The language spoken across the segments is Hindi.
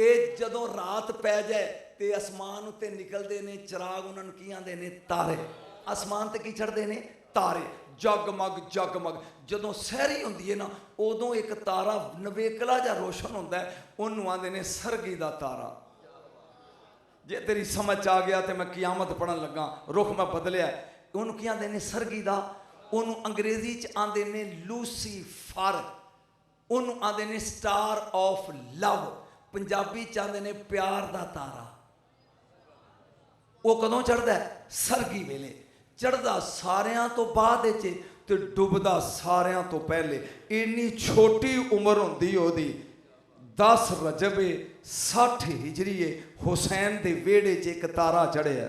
ये जदों रात पै जाए तो आसमान उत्ते निकलते ने चिराग, उन्होंने की आते ने तारे। आसमान ते की चढ़ते ने तारे, जगमग जगमग। जदों सहरी होंदी है ना उदों एक तारा नवेकला जा रोशन होंदा है, उन्होंने आते ने सरगी दा तारा। जे तेरी समझ आ गया तो मैं कियामत पढ़न लगा, रुख मैं बदलिया। उन्होंने की आते ने सरगी दा, उन्होंने अंग्रेजी च आते ने लूसीफर, उन्होंने आते ने स्टार ऑफ लव, पंजाबी च आते ने प्यार दा तारा। वो कदों चढ़ता है? सरगी वेले। चढ़ता सारियां तो बाद ते डुबदा सारियां तो पहले। इन्नी छोटी उम्र होंदी ओदी, 10 रजबे 60 हिजरीए, हुसैन दे वेड़े च एक तारा चढ़िया।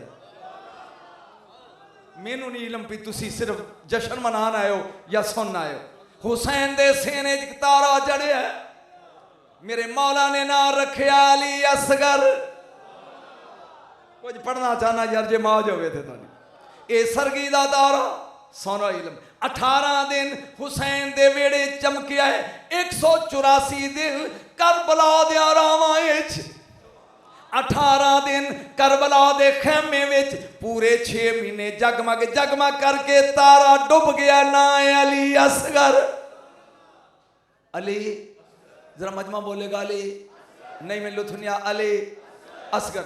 मैनू नहीं इलम भी तुसी सिर्फ जश्न मनान आए हो या सुन आए हो। हुसैन दे सीने च तारा चढ़िया। मेरे मौला ने ना रखिया अली असगर। कुछ पढ़ना चाहना यार जे मौज हो गए थे तुहाडी। ए सरगी दा तारा सोना इलम। 18 दिन हुसैन दे वेड़े चमकिया है। 184 दिन करबला दे रावां विच, 18 दिन करबला दे खेमे विच, पूरे 6 महीने जगमग जगमग करके तारा डुब गया। ना अली असगर। अली जरा मजमा बोलेगा अली नहीं, मैं लुथनिया अली असगर।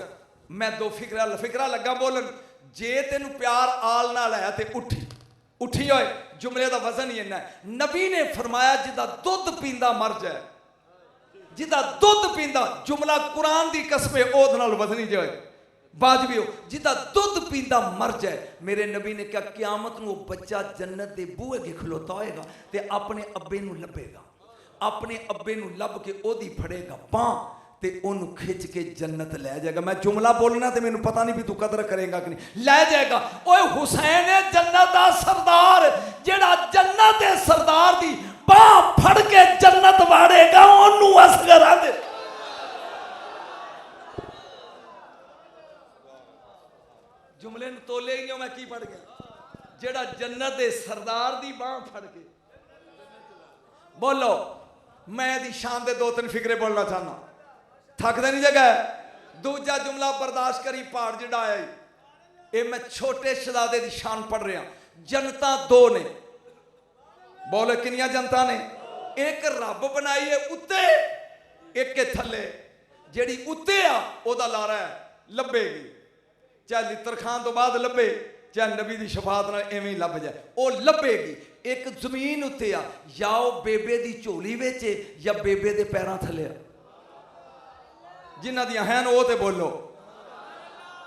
मैं दो फिकरा लगा बोलन। जे तेन प्यार आल नाल आया ते उठी उठी होए, जुमले का वजन ही इन्ना है। नबी ने फरमाया जिदा दुध पींदा मर जाए, जिदा दुध पींदा, जुमला कुरान की कसम है, ओद नाल वजनी जाए बाजबी हो। जिदा दुध पींदा मर जाए। मेरे नबी ने कहा क्यामत नूं बच्चा जन्नत के बूहे के खलोता होएगा ते अपने अब्बे नूं लभेगा, अपने अब्बे नूं लभ के ओदी फड़ेगा बांह ते ओनू खिंच के जन्नत लै जाएगा। मैं जुमला बोलना तो मैनू पता नहीं भी तू कदर करेगा कि नहीं। लै जाएगा। ओए हुसैन है जन्नत दा सरदार, जेड़ा जन्नत दे सरदार दी बांह फड़ के जन्नत वाड़ेगा, ओनू असगर आंदे। जुमले नूं तोले ही नहीं, मैं की पढ़ गया। जेड़ा जन्नत दे सरदार दी बांह फड़ के। बोलो मैं दी शान दे 2-3 फिक्रे बोलना चाहना, थकदे नहीं जगह। दूजा जुमला बर्दाश्त करी, पहाड़ जिड़ा आया ये मैं छोटे शहजादे की शान पढ़ रहा। जनता 2 ने, बोले किनिया जनता ने? एक रब बनाई है उत्ते, एक के थले। जेड़ी उत्ते आ ओदा लारा है लभेगी, चाहे लित्र खान तो बाद लभे, चाहे नबी की शफात नाल एवें लभ जाए, वो लभेगी। एक जमीन उत्ते आ, या वो बेबे की झोली विच या बेबे के पैरों थले आ। जिन्हां दियां हैं वो तो बोलो।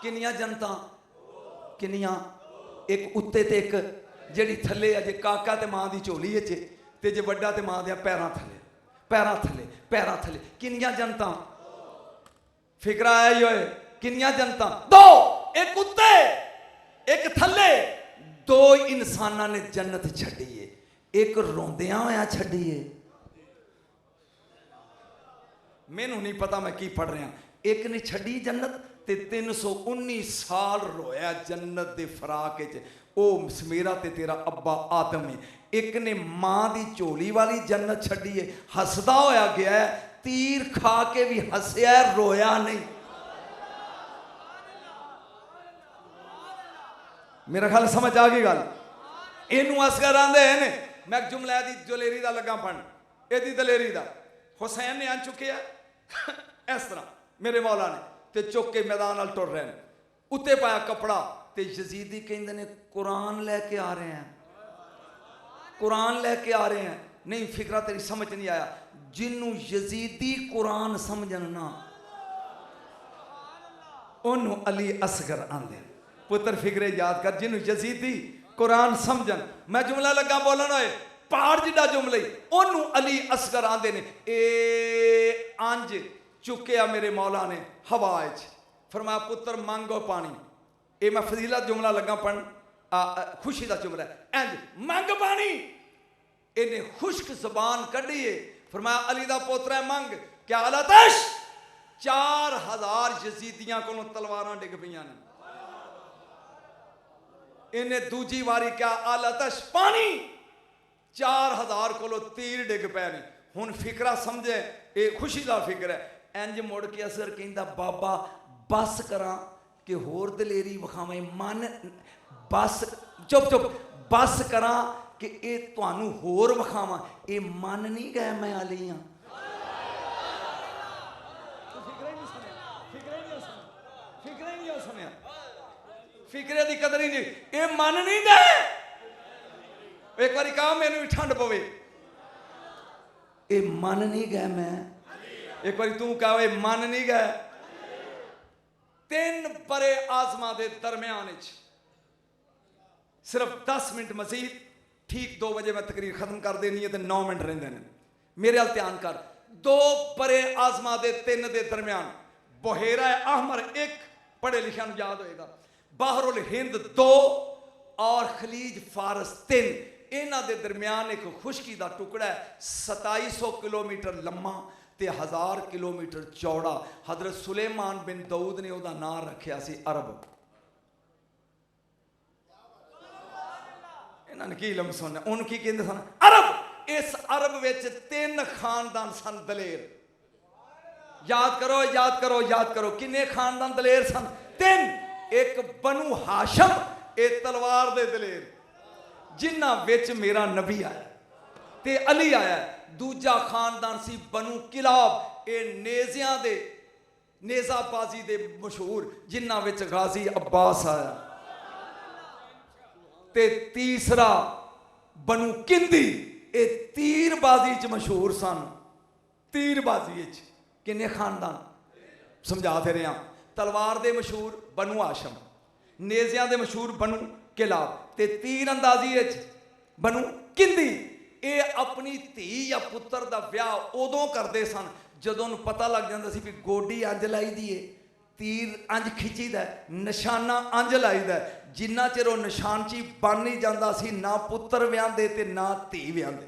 किनिया जनता? किनिया? एक उत्ते ते एक जेड़ी थले अजे काका ते मां दी झोली विच ते जे वड्डा ते मां दे पैरां थले, पैरां थले, पैरां थले। किनिया जनता? फिकरा आया ही होए। किनिया जनता? 2। एक उत्ते एक थले। 2 इंसाना ने जन्नत छड्डी है, एक रोंदियां होया छड्डी है। मैनू नहीं पता मैं की पढ़ रहा। एक ने छड़ी जन्नत ते 319 साल रोया जन्नत दे फराक च। ओ समेरा ते तेरा अब्बा आदम है। एक ने मां दी झोली वाली जन्नत छड़ी है, हसदा होया गया है, तीर खा के भी हसया, रोया नहीं। मेरा ख्याल समझ आ गई गल। इनू असगर आंदे हैं। मैं जुमला दी दलेरी दा लगा पढ़न, एदी दलेरी दा। हुसैन ने आ चुके इस तरह मेरे मौला ने ते चुक के मैदान नाल टुर रहे हैं, उत्ते पाया कपड़ा ते यजीदी कहंदे ने कुरान लैके आ रहे हैं, कुरान लैके आ रहे हैं। नहीं फिक्रा तेरी समझ नहीं आया। जिन्नू यजीदी कुरान समझन ना ओनू अली असगर आंदे। पुत्र फिक्रे याद कर, जिन्नू यजीदी कुरान समझन। मैं जुमला लगा बोलन होए, पहाड़ जिड्डा जुमले ओनू अली असगर आंदे ने। ए अंज चुकिया मेरे मौला ने हवा च, फरमाया पुत्र मंगो पानी। ये मैं फजीलत जुमला लगा पढ़न, खुशी का जुमला है। इंज मंग पानी। इन्हें खुश्क जबान कढ़ी है, फरमाया अली दा पोतरा है मंग। क्या आलतश? 4000 यजीदियां को तलवारां डिग पईयां ने। इन्हें दूजी वारी क्या आलतश? पानी। 4000 को तीर डिग पे ने। हुण फिकरा समझे, ये खुशी का फिक्र है। इंज मुड़ के असर कहंदा बाबा बस करा कि होर दलेरी विखावां मन बस चुप चुप बस करा कि ये तुहानू होर विखावां ये मन नहीं गए मैं आली हाँ फिक्रे की कदर ही नहीं ये मन नहीं गए एक बार कहा मैनू भी ठंड पवे ये मन नहीं गए मैं एक बार तू कह मन नहीं गए 3 बड़े आजमा के दरम्यान सिर्फ 10 मिनट मजीद ठीक 2 बजे मैं तकरीर खत्म कर देनी है तो 9 मिनट रहिंदे ने मेरे हाल ध्यान कर 2 बड़े आजमा के 3 के दरम्यान बुहेरा अहमर 1 पढ़े लिखिया याद होएगा बहरुल हिंद 2 और खलीज फारस 3 इन्हां दे दरम्यान एक खुशकी का टुकड़ा है 2700 किलोमीटर लम्मा ते 1000 किलोमीटर चौड़ा हजरत सुलेमान बिन दाऊद ने उसका नाम रखा सी अरब इन्होंने की इलम सुनना उन की कहते सन अरब इस अरब विच 3 खानदान सन दलेर याद करो याद करो याद करो किन्ने खानदान दलेर सन 3 एक बनु हाशम ए तलवार दे दलेर जिन्हां विच मेरा नबी आया ते अली आया दूजा खानदान सी बनु किलाब ए नेज़ियां दे नेज़ाबाजी दे मशहूर जिन्हां विच गाजी अब्बास आया ते तीसरा बनु किंदी ए तीरबाजी च मशहूर सन तीरबाजी किन्ने खानदान समझा दे रहे हैं तलवार दे मशहूर बनु हाशम नेज़ियां दे मशहूर बनु किलाब ते तीर अंदाजी बनु किंदी ये अपनी धी या पुत्र का विआह उदों करते सन जदों पता लग जाता सी भी गोडी अंज लाई दी है तीर अंज खिंचीदा निशाना अंज लाईदा जिन्ना चिर वो निशानची बन नहीं जाता सी ना पुत्र विआहते ते ना धी विआहते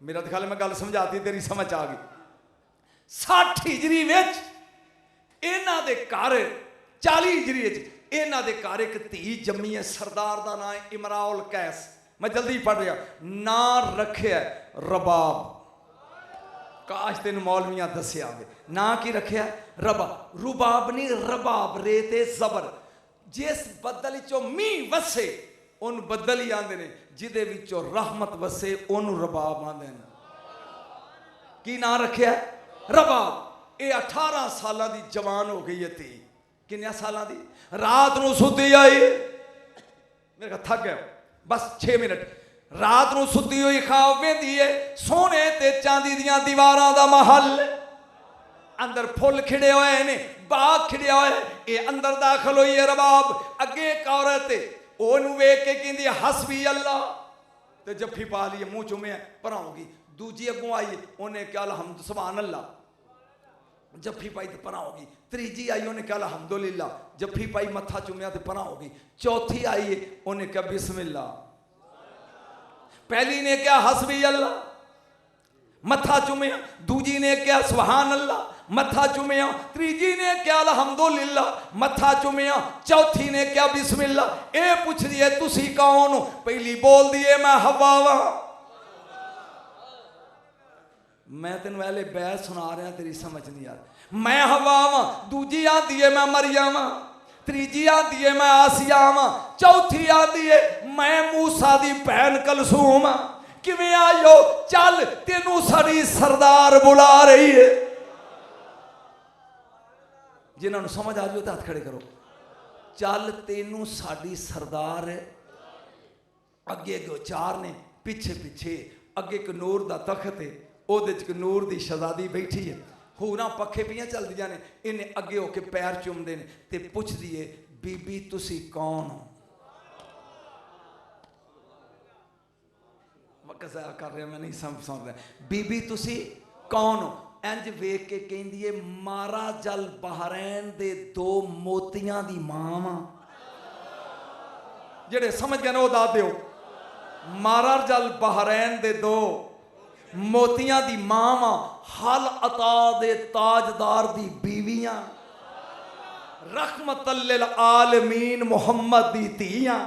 मेरा ख्याल मैं गल समझाती तेरी समझ आ गई 60 हिजरी विच इन्हां दे घर 40 हिजरी इन्हां दे घर एक धी जम्मी है सरदार का नाम है इमराउल कैस मैं जल्दी पढ़ रहा ना रखे रबाब काश तेन मौलवियां दसिया ना की रखे रबाब रुबाब नहीं रबाब रेते जबर जिस बदल चो मीह वसे उन बदल ही आते हैं जिदे विचों रहमत वसे उन्होंने रबाब आते हैं की ना रखे रबाब ये 18 साल की जवान हो गई है धी किन्ने साल की रात को सुती आई मेरे थक गया बस 6 मिनट रात को सुती हुई खाब वेंदी है सोने ते चांदी दियां दीवारां दा महल अंदर फुल खिड़े हुए ने बाग खिड़िया हुआ ये अंदर दाखिल हुई है रबाब अगे एक औरत ओनू वेख के कहती हसबी अल्लाह ते जफ्फी पा ली मुंह चुमे भराओगी दूजी अगों आई उन्हें क्या अलहम्द सुभान अल्लाह जफ्फी पाई तो परा होगी तीजी आई उन्हें कहा अल्हम्दुलिल्लाह जफ्फी पाई मत्था चुमिया तो परा होगी चौथी आई उन्हें कहा बिस्मिल्लाह पहली ने क्या हसबी अल्लाह मत्था चुमिया दूजी ने क्या सुभान अल्लाह मत्था चुमिया तीजी ने क्या अल्हम्दुलिल्लाह मत्था चुमिया चौथी ने क्या बिस्मिल्लाह ए पूछ रही है तुसी कौन हो पहली बोल दिए मैं हवा वा मैं तेन पहले बहस सुना रहा तेरी समझ नहीं आ रही मैं हवा वा दूजी आती है मैं मरियम तीजी आती है मैं आसिया वा चौथी आती है मैं मूसा दी भैन कलसूम किवें आयो चल तेनू साड़ी सरदार बुला रही है जिन्होंने समझ आ रही हो तो हाथ खड़े करो चल तेनू साड़ी सरदार अगे अगे चार ने पिछे पिछे अगे एक नूर दा तखत है ਉਹਦੇ ਚ ਨੂਰ ਦੀ ਸ਼ਹਜ਼ਾਦੀ ਬੈਠੀ ਹੈ ਹੋਰਾਂ ਪੱਖੇ ਪੀਆਂ ਚੱਲਦੀਆਂ ਨੇ ਇਹਨੇ ਅੱਗੇ ਹੋ ਕੇ ਪੈਰ ਚੁੰਮਦੇ ਨੇ ਤੇ ਪੁੱਛਦੀ ਏ ਬੀਬੀ ਤੁਸੀਂ ਕੌਣ ਹੋ ਵਕਜ਼ਾ ਕਰ ਰਿਹਾ ਮੈਂ ਨਹੀਂ ਸਮਝ ਰਿਹਾ ਬੀਬੀ ਤੁਸੀਂ ਕੌਣ ਹੋ ਇੰਜ ਵੇਖ ਕੇ ਕਹਿੰਦੀ ਏ ਮਾਰਾ ਜਲ ਬਹਰੈਨ ਦੇ 2 ਮੋਤੀਆਂ ਦੀ ਮਾਂ ਵਾ ਜਿਹੜੇ ਸਮਝ ਗਏ ਨੇ ਉਹ ਦੱਸ ਦਿਓ ਮਾਰਾ ਜਲ ਬਹਰੈਨ ਦੇ 2 मोतियां दी मां हल अता दे ताजदार दी बीवियां रहमतल लिल आलमीन मुहम्मद दी धीयां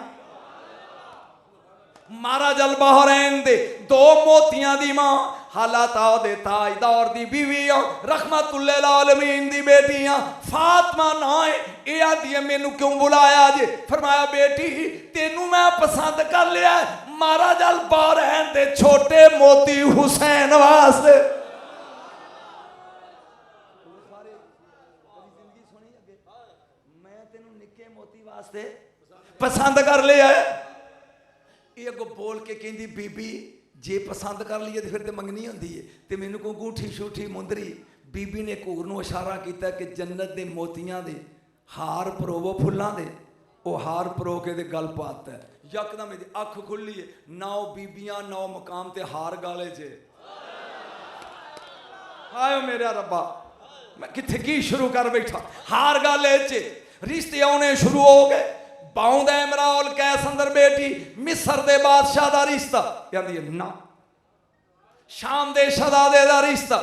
मारा जल बहरैन दे 2 मोतियां दी मां हालात आओ दे ताजदार दी बीवी रहमतुल्लिल आलमीन दी बेटियां फातिमा ना है ये आंदी है मैनू क्यों बुलाया जे फरमाया बेटी तेनू मैं पसंद कर लिया मारा जल बाहर हैं ते छोटे मोती हुसैन वास्ते मैं तेनू निक्के मोती वास्ते पसंद कर लिया ये अगो बोल के कहंदी बीबी जे पसंद कर लीए तो फिर तो मंगनी होंदी है तो मैनू को अंगूठी शूठी मुंदरी बीबी ने एक होर नूं इशारा किया कि जन्नत के मोतियां दे हार परोवो फुल्लां दे वो हार परो के दे गल पाता है यकदम मेरी अख खुली है नौ बीबियां नौ मकाम ते हार गाले चे आयो मेरा रब्बा मैं किथे की शुरू कर बैठा हार गाले चे रिश्ते आने शुरू हो गए बाउंद इमरान कैस अंदर बेटी मिस्र दे बादशाह दा रिश्ता कहंदी है ना शाम दे शहजादे दा रिश्ता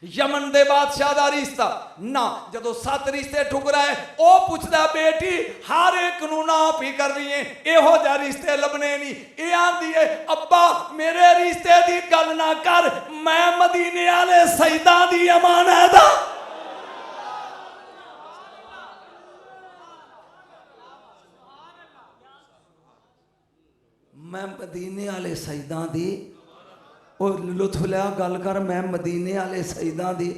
यमन दे बादशाह दा रिश्ता ना जदों 7 रिश्ते ठुकराए ओ पुछदा बेटी हर एक नूं ना पी कर रही है इहो जा रिश्ते लभने नहीं ये आंदी है अब्बा मेरे रिश्ते दी गल ना कर मैं मदीने वाले सईदा दी अमानत दा मैं मदीने वाले सईदा दी और लुत्फ लिया गल कर मैं मदीने वाले सईदा दी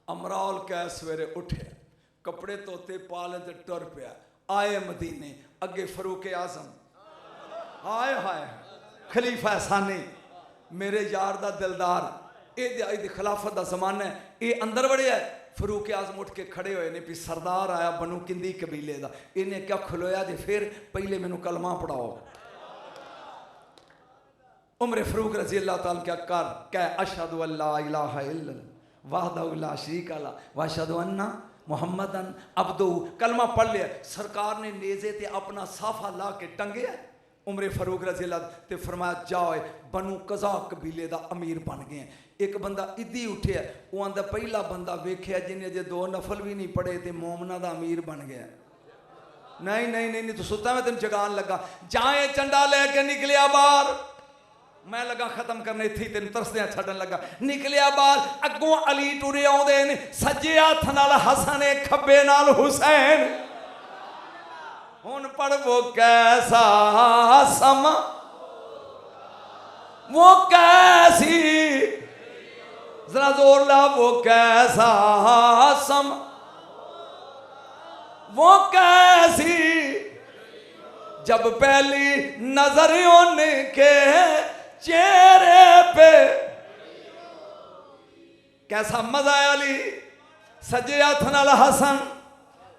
अमराल कै सवेरे उठे कपड़े धोते पाले ते टुर पिया आए मदीने अगे फरूक आजम हाय हाय खलीफा सानी मेरे यार दा दिलदार ये खिलाफत का जमाना है ये अंदर वड़िया है फरूक आजम उठ के खड़े हुए ने भी सरदार आया बनू किंदी कबीले का इन्हें क्या खलोया जे फिर पहले मैनू कलमा पढ़ाओ उमर फरूक रजी अल्लाह ताला क्या कर कह अशहदु अल्ला इलाहा इल्लल्लाह वहदहु ला शरीका लहु व अशहदु अन्ना मुहम्मदन अब्दुहु कलमा पढ़ लिया सरकार ने नेज़े ते अपना साफा ला के टंगे उमर फरूक रजी अल्लाह ते फरमाया जाओ बनू कज़ा कबीले का अमीर बन गए एक बंदा इदी उठे वो आंदा पहला बंदा वेख्या जिन्हें जे 2 नफल भी नहीं पढ़े तो मोमना का अमीर बन गया नहीं नहीं नहीं, नहीं तो सुता मैं तेन जगान लगा जाए चंडा लेके निकलिया बाहर मैं लगा खत्म करने थी तेन तरसदिया छड़न लगा निकलिया बाहर अगों अली टुरे आउंदे ने सज्जे हथ नाल हसन खब्बे नाल हुसैन हुन पढ़ वो कैसा समा वो कैसी जरा जोर ला वो कैसा सम वो कैसी जब पहली नजर उनके चेहरे पे कैसा मजा है अली सजे हथ नाल हसन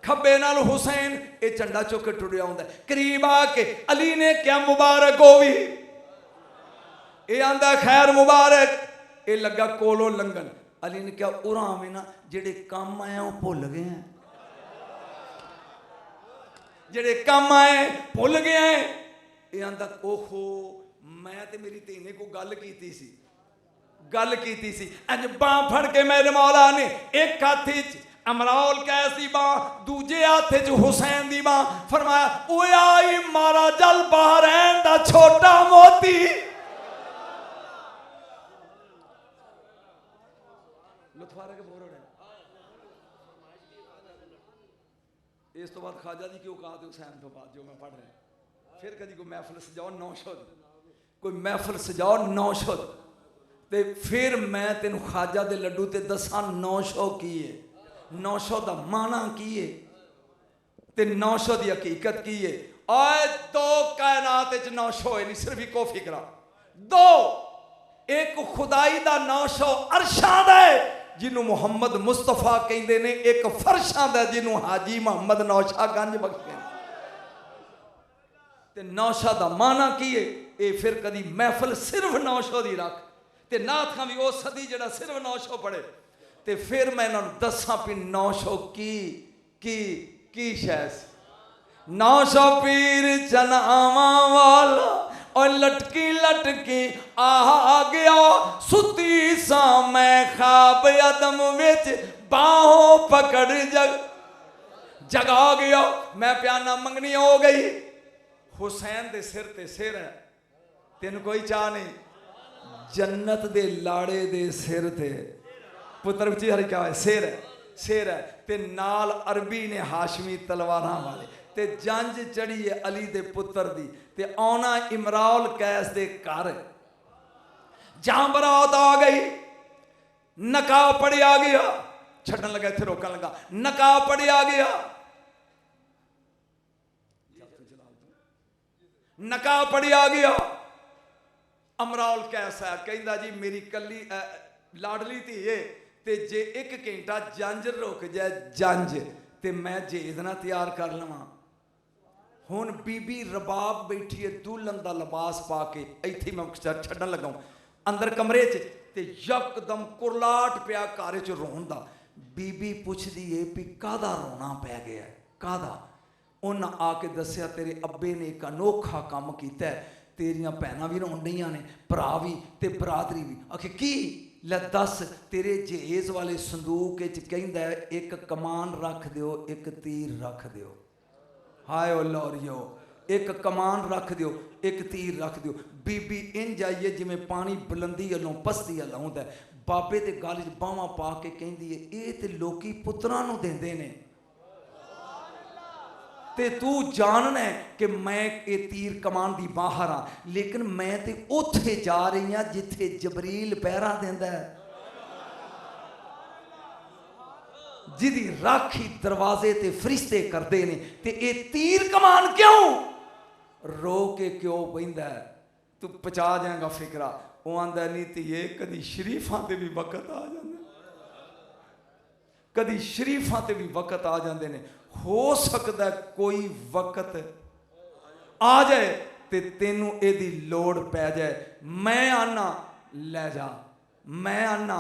खब्बे नाल हुसैन ये झंडा चुक के टुरिया आउंदा करीब आके अली ने क्या मुबारक होवी ये आंदा खैर मुबारक ये लगा कोलों लंघन अली ने क्या उरा में ना जेड़े काम आए वो भुल गए हैं जेड़े काम आए भुल गए हैं ये आंदा ओहो मैं ते मेरी धी ने को गल कीती सी अज बां फड़ के मेरे मौला ने एक हाथ अमराल कैसी बां दूजे हाथ च हुसैन दी बां फरमाया ओ आई मारा जल बहरैन दा छोटा मोती इस तो बाद खाजा जी क्यों कहा हुसैन तो बाद जो मैं पढ़ रहा फिर कभी कोई महफिल सजाओ नौशद कोई महफिल सजाओ नौशद ते फिर मैं तेन खाजा दे लड्डू ते दसा 900 की है 900 का माना की है ते 900 की हकीकत की है और 2 कायनात 900 है नहीं सिर्फ इको फिक्रा 2 एक खुदाई का 900 अरशा है जिन्हों मुहम्मद मुस्तफा कहते ने एक फरशा दा जिन्हों हाजी मुहम्मद नौशा गंज बख्शे ते नौशा दा माना की है ये फिर कदी महफिल सिर्फ 900 दी रख ते नाथ खां भी वो सदी जड़ा सिर्फ 900 पढ़े ते फिर मैं इन्होंने दसा भी 900 की शैस 900 पीर चनावा वाला और लटकी लटकी आ गया सुती सा मैं खाब अदम विच बाहों पकड़ जगा गया मैं प्याना मंगनी हो गई हुसैन दे सिर ते सिर है तेन कोई चाह नहीं जन्नत दे लाड़े दे सिर ते पुत्र बच्ची हर क्या है सिर है ते नाल अरबी ने हाशमी तलवारां वाले ते जंज चढ़ी है अली दे पुत्र दी ते आना इमराल कैस दे घर जहां बरात आ गई नकाब पढ़िया गया छड़न लगा इत्थे रोकन लगा नकाब पढ़िया गया नकाब पढ़िया गया अमराल कैसा कहता जी मेरी कली लाडली धी है ते जे एक घंटा जंज रुक जाए जंज ते मैं जेद ना तैयार कर लवां हुण बीबी रबाब बैठी है दुल्हन दा लिबास पा के इत्थे मैं छड्डन लगा अंदर कमरे च ते यकदम कुरलाट पिया घर च रोन दा बीबी पुछदी है भी कादा रोना पै गया कादा उन्हें आके दसिया तेरे अब्बे ने एक अनोखा काम किया तेरिया भैन भी रोन डियां ने भरा भी ते बरादरी भी आखे की लै दस तेरे जहेज वाले संदूक कहंदा एक कमान रख दियो एक तीर रख दियो हाय ओ लौरियो एक कमान रख दियो एक तीर रख दियो बीबी इन जाइए जिमें पानी बुलंदी अलों पस्ती अलों आउंदा बाबे ते गल च बाहां पा के कहंदी है ये ते लोकी पुत्रां नूं देंदे ने ते तू जानना है कि मैं ये तीर कमान दी बाहर हाँ लेकिन मैं ते उत्थे जा रही हाँ जिथे जबरील पहरा देंदा है जिदी राखी दरवाजे ते फरिश्ते करते ने ते ये तीर कमान क्यों रो के क्यों बहिंदा है तू पचा जाएगा फिकरा वो आंदा नहीं धीए कदी शरीफां ते भी वक्त आ जांदे कदी शरीफां ते भी वक्त आ जांदे ने हो सकता कोई वक्त आ जाए ते तेनू एदी लोड़ पै जाए मैं आना लै जा मैं आना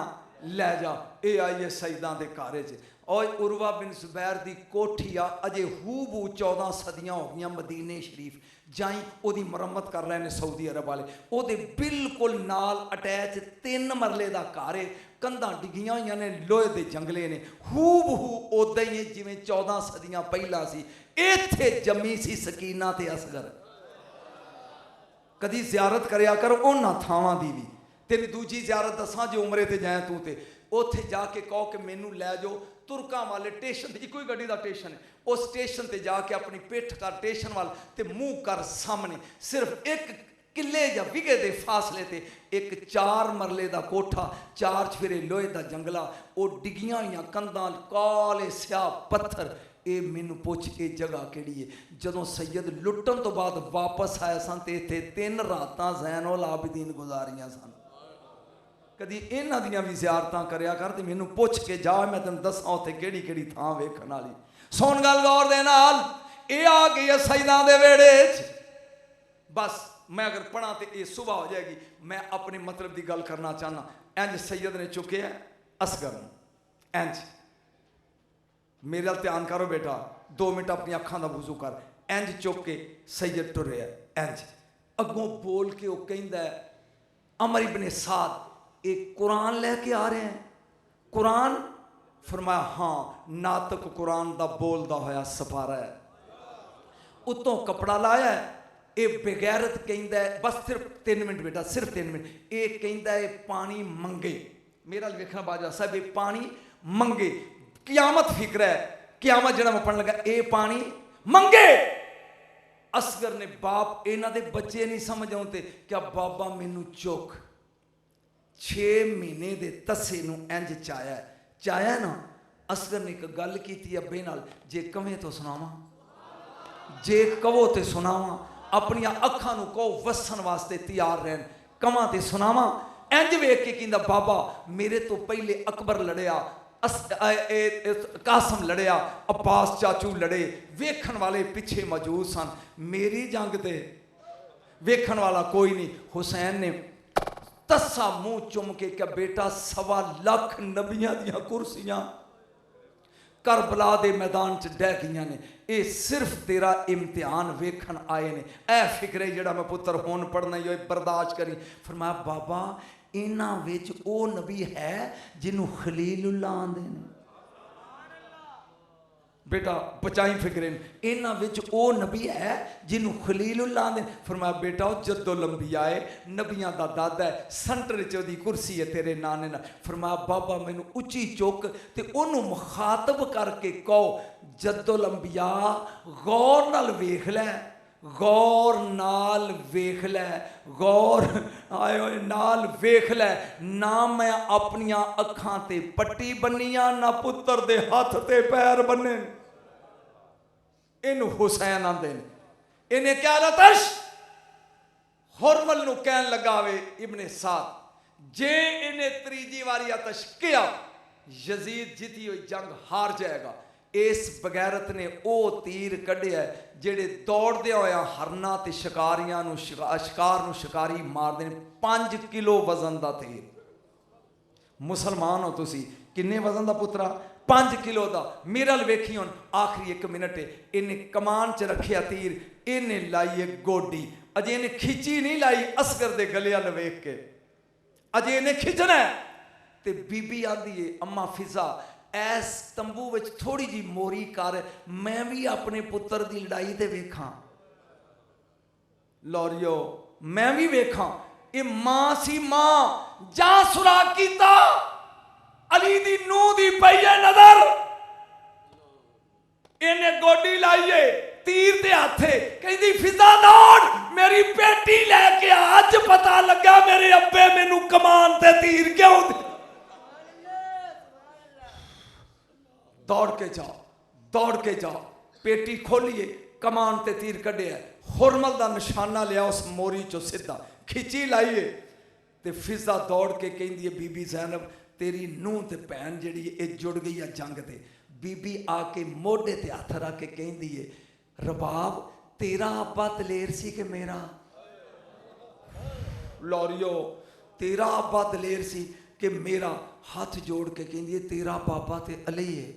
लै जा ये आई है सईदां दे घर च और उर्वा बिन जुबैर दी कोठी आ अजे हूबू 14 सदियां हो गई मदीने शरीफ जाई ओदी मरम्मत कर रहे हैं सऊदी अरब वाले ओदे बिल्कुल नाल अटैच 3 मरले दा घर है कंधां डिगियां हुई ने लोहे दे जंगले ने हूबहू उदा ही जिवें 14 सदियां पहला सी इत्थे जम्मी सी सकीना ते असगर कदी जियारत करया कर उन्हां थावां दी भी तेरी दूजी जियारत दसां जे उमरे ते जाए तू ते उत्थे जाके कहो कि मैनू लै जाओ तुरकां वाले स्टेशन ते इको ही गड्डी दा स्टेशन है उस स्टेशन ते जाके अपनी पिठ कर स्टेशन वाल ते मुँह कर सामने सिर्फ एक किले या विगे दे फासले ते एक 4 मरले दा कोठा 4 चफेरे लोहे दा जंगला वो डिगियां हुई कंधां काले स्याह पत्थर ये मैनू पुछ ये जगह केड़ी है जदों सैयद लुट्टन तो बाद वापस आए सन ते इत्थे 3 रातां ज़ैनुल आबिदीन गुजारियां सन कदी इन्हां दियां भी ज़ियारतां करया कर ते मैनू पुछ के जा मैं तैनूं दसां उत्थे केड़ी केड़ी थां वेखण वाली सुन गल गौर दे नाल ये आ गई है सईदां दे वेड़े च बस मैं अगर पढ़ा तो ये सुबह हो जाएगी मैं अपने मतलब की गल करना चाहना इंज सैयद ने चुके असगर इंज मेरे ध्यान करो बेटा 2 मिनट अपनी अखां दा वुज़ू कर इंज चुक के सैयद टुरे इंज अगों बोल के वह कहंदा अमर इब्ने साद एक कुरान लैके आ रहे हैं कुरान फरमाया हाँ नातक कुरान दा बोलदा होया सफारा है उत्तों कपड़ा लाया है ये बेगैरत कहंदा है बस सिर्फ 3 मिनट बेटा सिर्फ 3 मिनट ये कहंदा है पानी मंगे मेरा वेखना बाजा साहब ये पानी मंगे कियामत फिक्र है कियामत जड़ा मैं पढ़न लगा ये पानी मंगे असगर ने बाप इन्हां दे बच्चे नहीं समझ आउंदे क्या बाबा मैनू चुक 6 महीने दे तस्से नूं इंज चाया ना असगर ने एक गल की अब्बे नाल जे कवें तो सुनावां जे कवो तो सुनावां अपन अखां नूं कहो वसन वास्ते तैयार रहन कवां ते सुनावां इंज वेख के कहंदा बाबा मेरे तो पहले अकबर लड़िया कासम लड़िया अब्बास चाचू लड़े वेखण वाले पिछे मौजूद सन मेरी जंग ते वेखण वाला कोई नहीं हुसैन ने तस्सा मुंह चुम के क्या बेटा 1.25 लाख नबियां दियां कुर्सियां करबला दे मैदान च डह गई ने ये सिर्फ तेरा इम्तिहान वेखण आए ने ऐ फिक्रे जड़ा मैं पुत्र हुण पढ़ना ही बर्दाश्त करी फरमाया बाबा इन्हां विच ओ नबी है जिन्हों खलीलुल्लाह आंदे ने बेटा बचाई फिक्रे इन्हां विच ओ नबी है जिन्हों खलीलुल्लाह ने फरमाया बेटा जदों लंबी आए नबियां दा दादा है सेंटर च ओदी कुर्सी है तेरे नाने ना फरमाया बाबा मैनू उच्ची चुक ते ओनू मुखातब करके कहो जदों लंबिया गौर नाल वेख लै गौर नाल वेख लै गौर आए होए नाल वेख लै ना मैं अपनियां अखां ते पट्टी बन्नियां ना पुत्र दे हथ ते पैर बन्ने इन हुसैन आंदे ने इन्हें क्या लतश हुरमल नू कहन लगा वे इब्ने साद जे इन्हें त्रीजी वारी आतश किया यजीद जीती हुई जंग हार जाएगा इस बगैरत ने ओ तीर कढ़िया जेड़े दौड़दे होया हरना ते शिकारियां नू शिकार नू शिकारी मारदे ने 5 किलो वजन दा तीर मुसलमान हो तुसी किन्ने वजन दा पुत्रा 5 किलो दा मिरल वेखी हुन आखिरी 1 मिनट इन्हें कमान च रखिया तीर इन्हें लाई गोडी अजे इन्हें खिंची नहीं लाई असगर दे गले अल वेख के अजे इन्हें खिंचना ते बीबी आंदी है अम्मा फिजा ऐस तंबू विच थोड़ी जी मोरी कर मैं भी अपने पुत्र दी लड़ाई ते वेखां लौरियो मैं भी वेखां ये मां सी मां जा सुराग कीता अली दी नूह दी पई है नजर इन्हें गोडी लाइए तीर ते हाथे कहती फिजा दौड़ मेरी बेटी लेके अज पता लगा मेरे अब्बे मैनू कमान ते तीर क्यों दौड़ के जाओ पेटी खोलिए कमान ते तीर कढ़िया हुरमल दा निशाना लिया उस मोरी चो सीधा खिंची लाइए ते फिजा दौड़ के कहती है बीबी ज़ैनब तेरी नूह ते भैन जिहड़ी ये जुड़ गई है जंग ते बीबी आके मोढे ते हथ रख के कहती है रबाब तेरा अब्बा दलेर सी कि मेरा लौरियो तेरा अब्बा दलेर सी कि मेरा हाथ जोड़ के कहती है तेरा पापा ते अली है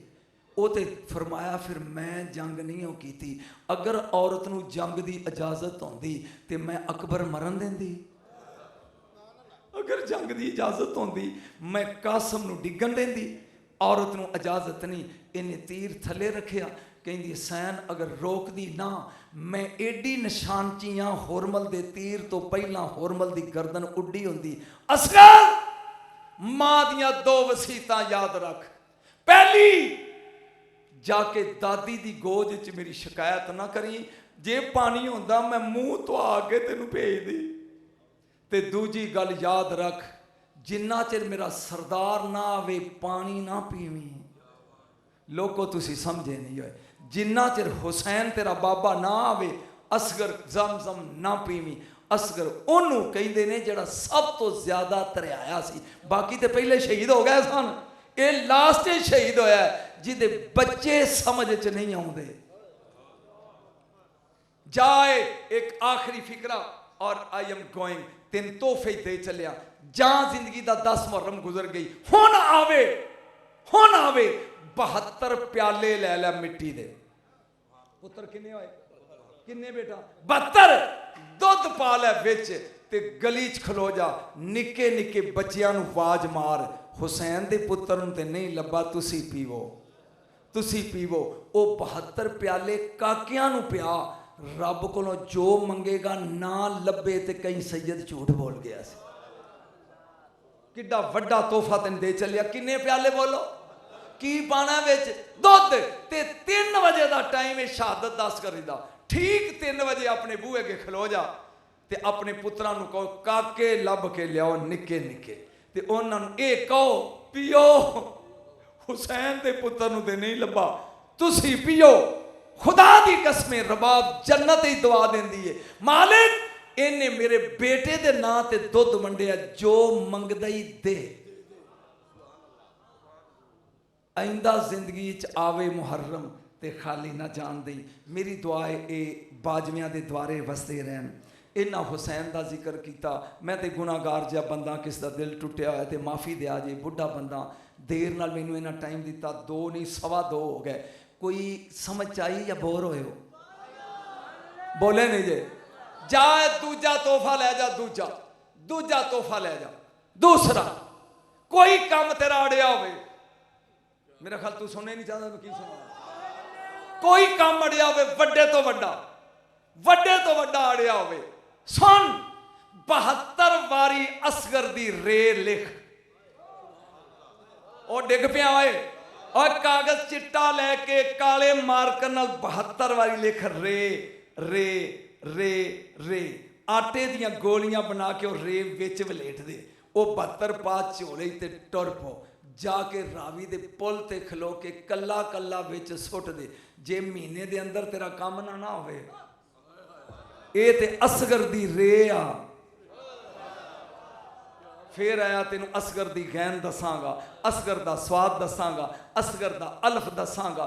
वो ते फरमाया फिर मैं जंग नहीं हो की थी अगर औरत नू जंग दी इजाजत होंदी ते मैं अकबर मरन देंदी अगर जंग दी इजाजत होंदी मैं कासम नू डिगन देंदी औरत नू इजाजत नहीं इन्हें तीर थले रखिया कहती सैन अगर रोक दी ना मैं एडी निशानचियां हुरमल दे तीर तो पहला हुरमल दी गर्दन उड्डी होंदी असगर मां दियां 2 वसीयतां याद रख पहली जाके दादी दी गोद च मेरी शिकायत ना करी जे पानी होंदा मैं मुंह तो आके तेनू भेज दी ते दूजी गल याद रख जिन्ना चिर मेरा सरदार ना आवे पानी ना पीवी लोगों तुसी समझे नहीं होए जिन्ना चिर हुसैन तेरा बाबा ना आवे असगर जमजम ना पीवी असगर ओनू कहते ने जड़ा सब तो ज्यादा तरियाया सी बाकी तो पहले शहीद हो गए सन ये लास्ट शहीद होया जिदे बच्चे समझ च नहीं आउंदे जाए एक आखिरी फिक्रा और आई एम गोइंग 3 तोहफे दे चलिया जहां जिंदगी का 10 मुहर्रम गुजर गई हुन आवे 72 प्याले ले लै मिट्टी दे पुत्र किन्ने होए किन्ने बेटा 72 दुध पा लै विच ते गली च खलो जा निक्के निक्के बच्चियां नू आवाज मार हुसैन दे पुत्र नू ते नहीं लब्बा तुसी पीवो ओ 72 प्याले काकियां नू पिया रब को जो मंगेगा ना लभे ते कई सैयद झूठ बोल गया सी किड्डा वड्डा तोहफा तेन दे चलिया किन्ने प्याले बोलो की पाना विच दुध ते 3 बजे दा टाइम है शहादत दस करी दा ठीक 3 बजे अपने बूहे के खलो जा ते अपने पुत्रां नू कहो काके लभ के लियाओ निक्के निक्के ते उन्हां नू ए कहो पियो हुसैन दे पुत्र नू ते नहीं लभा तुसी पियो खुदा दी कसमें रबाब जन्नत ही दुआ देंदी है मालिक इन्हें मेरे बेटे दे नां ते दुध वंडिया जो मंगदा ही दे आइंदा जिंदगी च आवे मुहर्रम ते खाली ना जान दई मेरी दुआ है ए बाजवियां दे द्वारे वसदे रहन इन्हां हुसैन दा जिक्र किया मैं ते गुनाहगार जिहा बंदा किस दा दिल टुटिया होया ते माफ़ी दिया जे बुढ़ा बंदा देर नाल मैनू इन्ना टाइम दिता 2 नहीं 2.25 हो गए कोई समझ आई या बोर होए हो बोले नहीं जे जा दूजा तोहफा ले जा दूजा तोहफा ले जा दूसरा कोई काम तेरा अड़िया हो मेरा ख्याल तू सुनने नहीं चाहता मैं की सुना कोई काम अड़िया होवे वड्डे तो वड्डा अड़िया होवे। सुन 72 वारी असगर दी रे लिख। और डिग पिया होए और कागज चिट्टा लैके काले मार्कर नाल 72 वारी लिख रे रे रे रे। आटे दियां गोलियां बना के और रे विच वलेट दे। वो 72 पा झोले ते टुर पो। जाके रावी दे पुल ते खलो के कला कला विच सुट दे। जे महीने दे अंदर तेरा काम ना होवे, ये ते असगर दी रे आ। फिर आया तेन असगर दी गैन दसांगा, असगर दा स्वाद दसांगा, असगर दा अल्फ दसांगा।